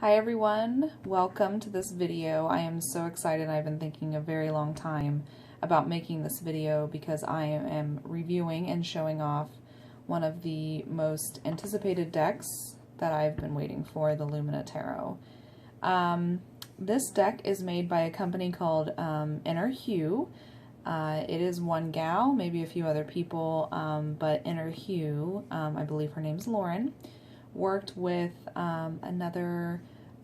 Hi everyone, welcome to this video. I am so excited. I've been thinking a very long time about making this video because I am reviewing and showing off one of the most anticipated decks that I've been waiting for, the Lumina Tarot. This deck is made by a company called Inner Hue. It is one gal, maybe a few other people, but Inner Hue, I believe her name's Lauren, worked with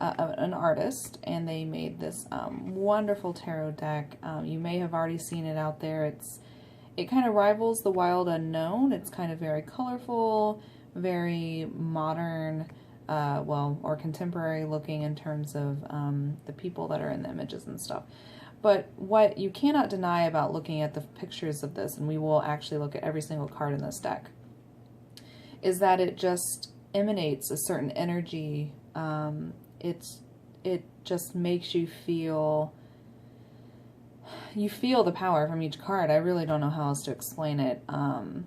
an artist, and they made this wonderful tarot deck. You may have already seen it out there. It kind of rivals the Wild Unknown. It's kind of very colorful, very modern, or contemporary looking in terms of the people that are in the images and stuff. But what you cannot deny about looking at the pictures of this, and we will actually look at every single card in this deck, is that it just emanates a certain energy. It just makes you feel the power from each card. I really don't know how else to explain it. I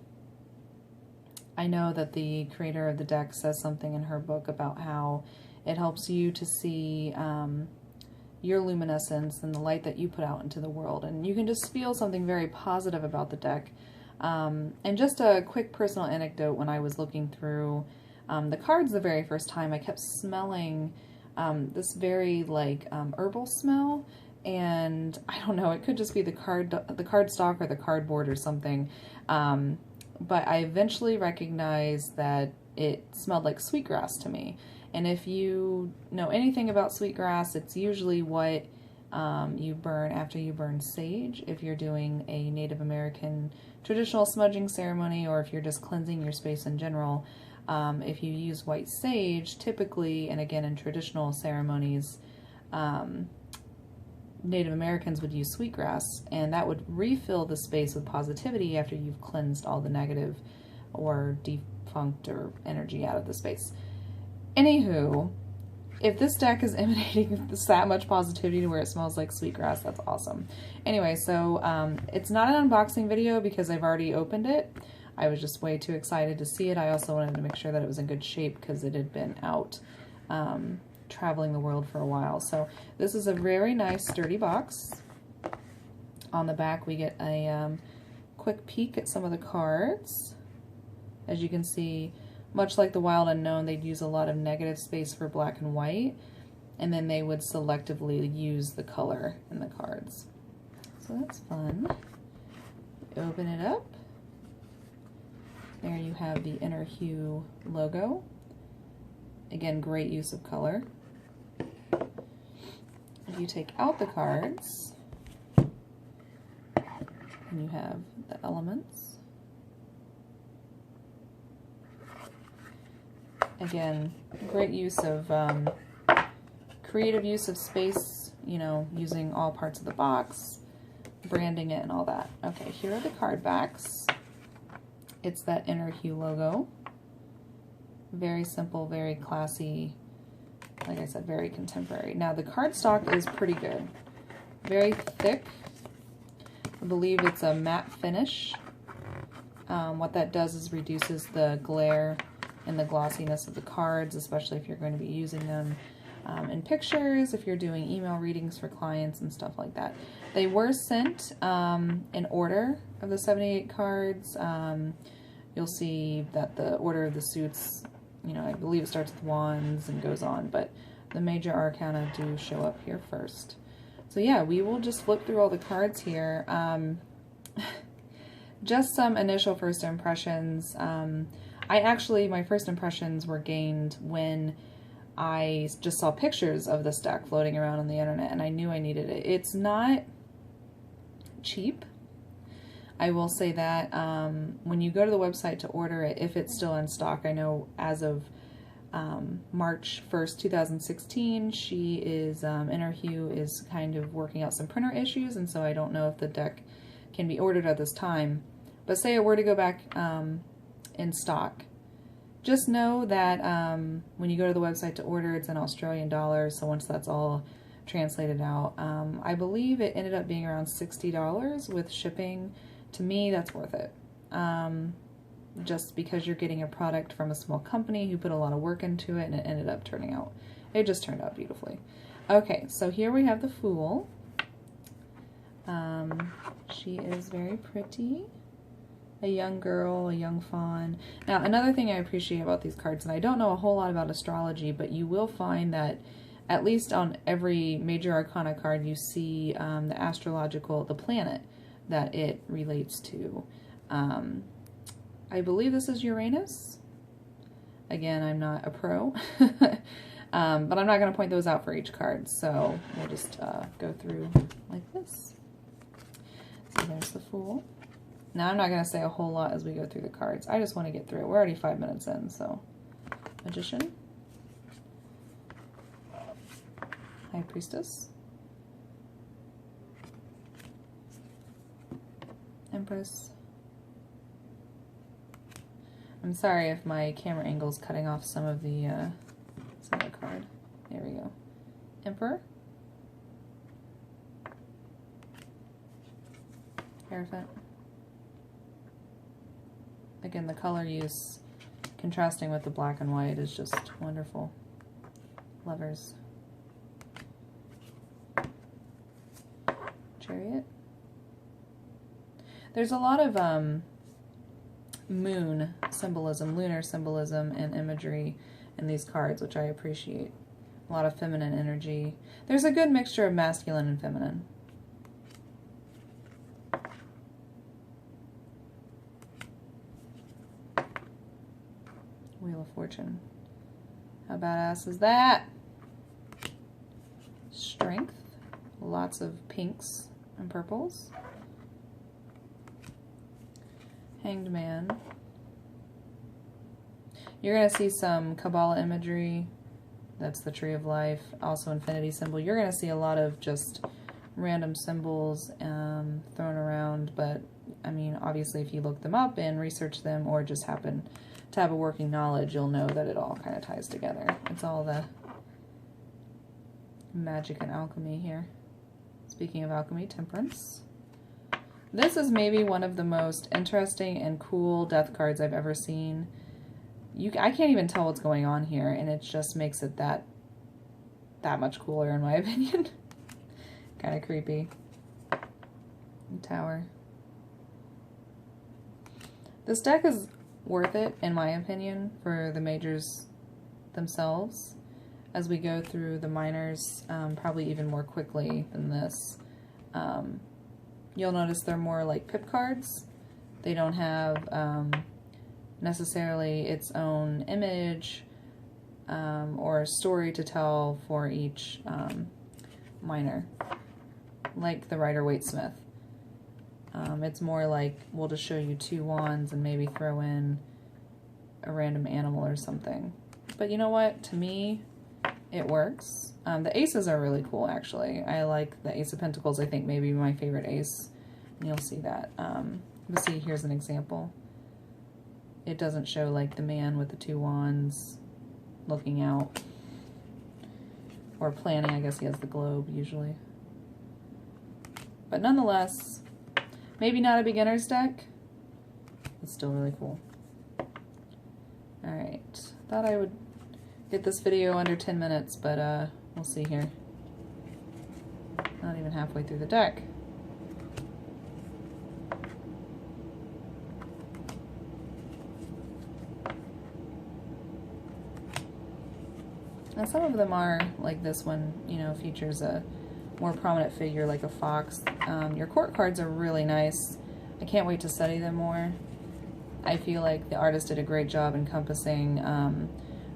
know that the creator of the deck says something in her book about how it helps you to see your luminescence and the light that you put out into the world, and you can just feel something very positive about the deck. And just a quick personal anecdote: when I was looking through the cards the very first time, I kept smelling this very herbal smell, and I don't know, it could just be the card stock or the cardboard or something, but I eventually recognized that it smelled like sweetgrass to me. And if you know anything about sweetgrass, it's usually what you burn after you burn sage, if you're doing a Native American traditional smudging ceremony, or if you're just cleansing your space in general. If you use white sage, typically, and again in traditional ceremonies, Native Americans would use sweetgrass, and that would refill the space with positivity after you've cleansed all the negative or defunct or energy out of the space. Anywho, if this deck is emanating that much positivity to where it smells like sweetgrass, that's awesome. Anyway, so it's not an unboxing video because I've already opened it. I was just way too excited to see it. I also wanted to make sure that it was in good shape because it had been out traveling the world for a while. So this is a very nice sturdy box. On the back we get a quick peek at some of the cards. As you can see, much like the Wild Unknown, they'd use a lot of negative space for black and white, and then they would selectively use the color in the cards. So that's fun. Open it up. There you have the Inner Hue logo. Again, great use of color. If you take out the cards, and you have the elements. Again, great use of creative use of space, you know, using all parts of the box, branding it and all that. Okay, here are the card backs. It's that Inner Hue logo. Very simple, very classy, like I said, very contemporary. Now the cardstock is pretty good. Very thick. I believe it's a matte finish. What that does is reduces the glare and the glossiness of the cards, especially if you're going to be using them in pictures, if you're doing email readings for clients and stuff like that. They were sent in order of the 78 cards. You'll see that the order of the suits, you know, I believe it starts with wands and goes on, but the major arcana do show up here first. So yeah, we will just flip through all the cards here. Just some initial first impressions. My first impressions were gained when I just saw pictures of this deck floating around on the internet, and I knew I needed it. It's not cheap. I will say that when you go to the website to order it, if it's still in stock, I know as of March 1st, 2016, she is, Inner Hue is kind of working out some printer issues, and so I don't know if the deck can be ordered at this time. But say it were to go back in stock, just know that when you go to the website to order, it's in Australian dollars, so once that's all translated out, I believe it ended up being around $60 with shipping. To me, that's worth it. Just because you're getting a product from a small company who put a lot of work into it, and it ended up turning out It just turned out beautifully. Okay, so here we have the Fool. She is very pretty. A young girl, a young fawn. Now, another thing I appreciate about these cards, and I don't know a whole lot about astrology, but you will find that at least on every major arcana card, you see the astrological, the planet that it relates to. I believe this is Uranus. Again, I'm not a pro, but I'm not going to point those out for each card, so we'll just go through like this. So there's the Fool. Now, I'm not going to say a whole lot as we go through the cards. I just want to get through it. We're already 5 minutes in, so. Magician. High Priestess. Empress. I'm sorry if my camera angle is cutting off some of the card. There we go. Emperor. Hierophant. Again, the color use contrasting with the black and white is just wonderful. Lovers. Chariot. There's a lot of moon symbolism, lunar symbolism, and imagery in these cards, which I appreciate. A lot of feminine energy. There's a good mixture of masculine and feminine. Wheel of Fortune. How badass is that? Strength. Lots of pinks and purples. Hanged Man. You're going to see some Kabbalah imagery. That's the Tree of Life. Also infinity symbol. You're going to see a lot of just random symbols thrown around. But, I mean, obviously if you look them up and research them or just happen to have a working knowledge, you'll know that it all kind of ties together. It's all the magic and alchemy here. Speaking of alchemy, Temperance. This is maybe one of the most interesting and cool death cards I've ever seen. I can't even tell what's going on here, and it just makes it that much cooler in my opinion. Kind of creepy. Tower. This deck is worth it, in my opinion, for the majors themselves. As we go through the minors, probably even more quickly than this. You'll notice they're more like pip cards. They don't have necessarily its own image or story to tell for each minor, like the Rider-Waite-Smith. It's more like we'll just show you 2 wands and maybe throw in a random animal or something. But you know what? To me, it works. The aces are really cool, actually. I like the Ace of Pentacles. I think maybe my favorite ace. And you'll see that. But see, here's an example. It doesn't show like the man with the 2 wands looking out. Or planning. I guess he has the globe, usually. But nonetheless, maybe not a beginner's deck. It's still really cool. Alright. Thought I would get this video under 10 minutes, but we'll see here. Not even halfway through the deck. And some of them are, like this one, you know, features a more prominent figure like a fox. Your court cards are really nice. I can't wait to study them more. I feel like the artist did a great job encompassing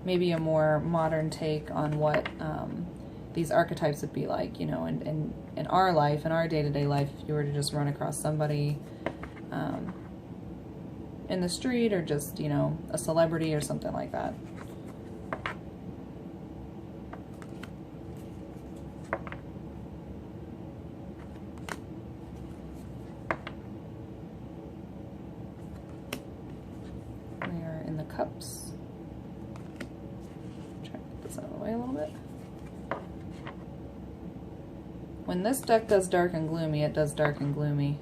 maybe a more modern take on what these archetypes would be like, you know, in our life, in our day-to-day life, if you were to just run across somebody in the street or just, you know, a celebrity or something like that. We are in the cups. Try to put this out of the way a little bit. When this deck does dark and gloomy, it does dark and gloomy.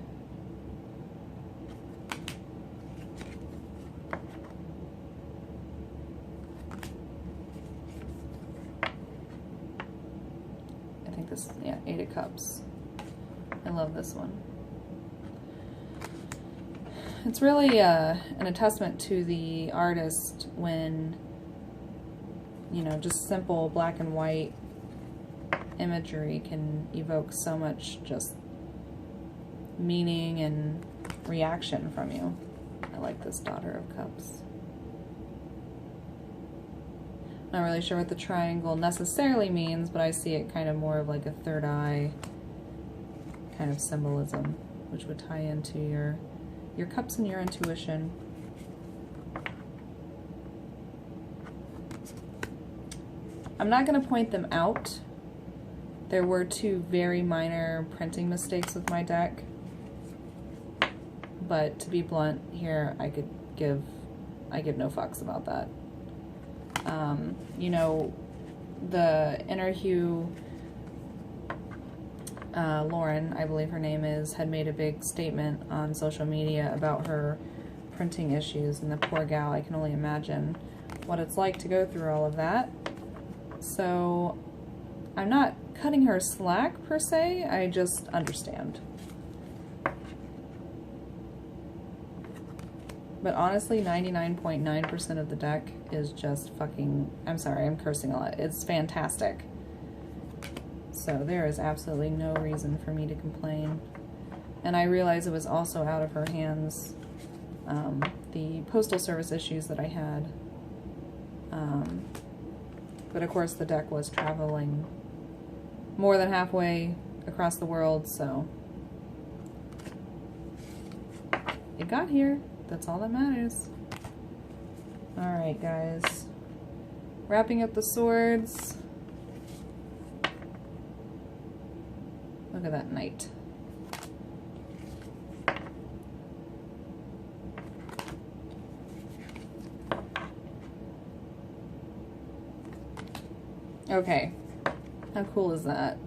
this, yeah, 8 of Cups. I love this one. It's really an attestament to the artist when, you know, just simple black and white imagery can evoke so much just meaning and reaction from you. I like this Daughter of Cups. Not really sure what the triangle necessarily means, but I see it kind of more of like a third eye kind of symbolism, which would tie into your cups and your intuition. I'm not going to point them out. There were 2 very minor printing mistakes with my deck, but to be blunt here, I give no fucks about that. You know, the Inner Hue, Lauren, I believe her name is, had made a big statement on social media about her printing issues, and the poor gal, I can only imagine what it's like to go through all of that. So I'm not cutting her slack per se, I just understand. But honestly, 99.9% of the deck is just fucking, I'm sorry, I'm cursing a lot. It's fantastic. So there is absolutely no reason for me to complain. And I realize it was also out of her hands, the postal service issues that I had. But of course the deck was traveling more than halfway across the world, so it got here. That's all that matters. Alright, guys. Wrapping up the swords. Look at that knight. Okay. How cool is that?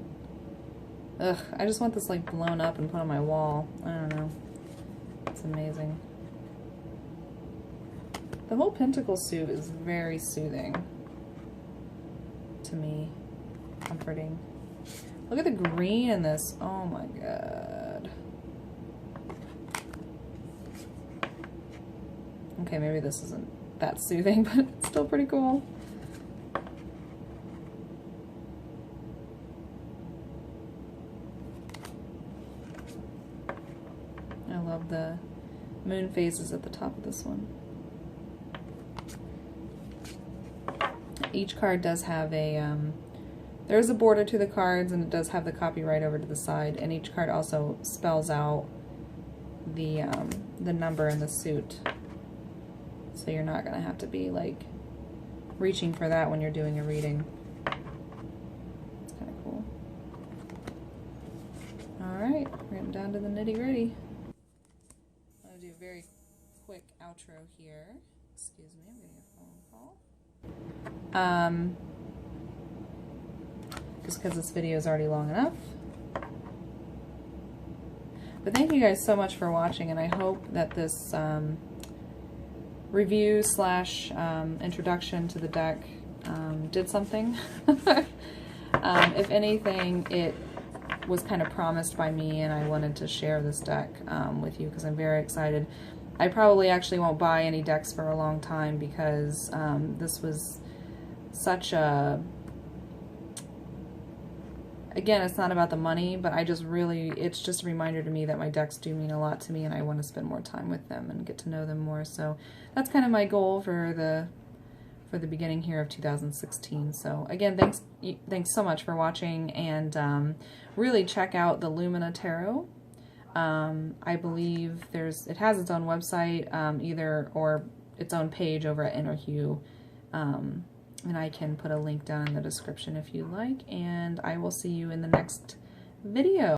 Ugh, I just want this like blown up and put on my wall. I don't know. It's amazing. The whole pentacle suit is very soothing to me. Comforting. Look at the green in this. Oh my god. Okay, maybe this isn't that soothing, but it's still pretty cool. I love the moon phases at the top of this one. Each card does have a, there's a border to the cards, and it does have the copyright over to the side, and each card also spells out the number in the suit. So you're not going to have to be, like, reaching for that when you're doing a reading. It's kind of cool. Alright, we're getting down to the nitty-gritty. I'm going to do a very quick outro here. Excuse me, I'm getting a phone call. Just because this video is already long enough. But thank you guys so much for watching, and I hope that this review slash introduction to the deck did something. If anything, it was kind of promised by me, and I wanted to share this deck with you because I'm very excited. I probably actually won't buy any decks for a long time because this was such a, again, it's not about the money, but I just really, it's just a reminder to me that my decks do mean a lot to me, and I want to spend more time with them and get to know them more. So that's kind of my goal for the beginning here of 2016. So again, thanks so much for watching, and really check out the Lumina Tarot. I believe it has its own website, or its own page over at Inner Hue. And I can put a link down in the description if you like, and I will see you in the next video.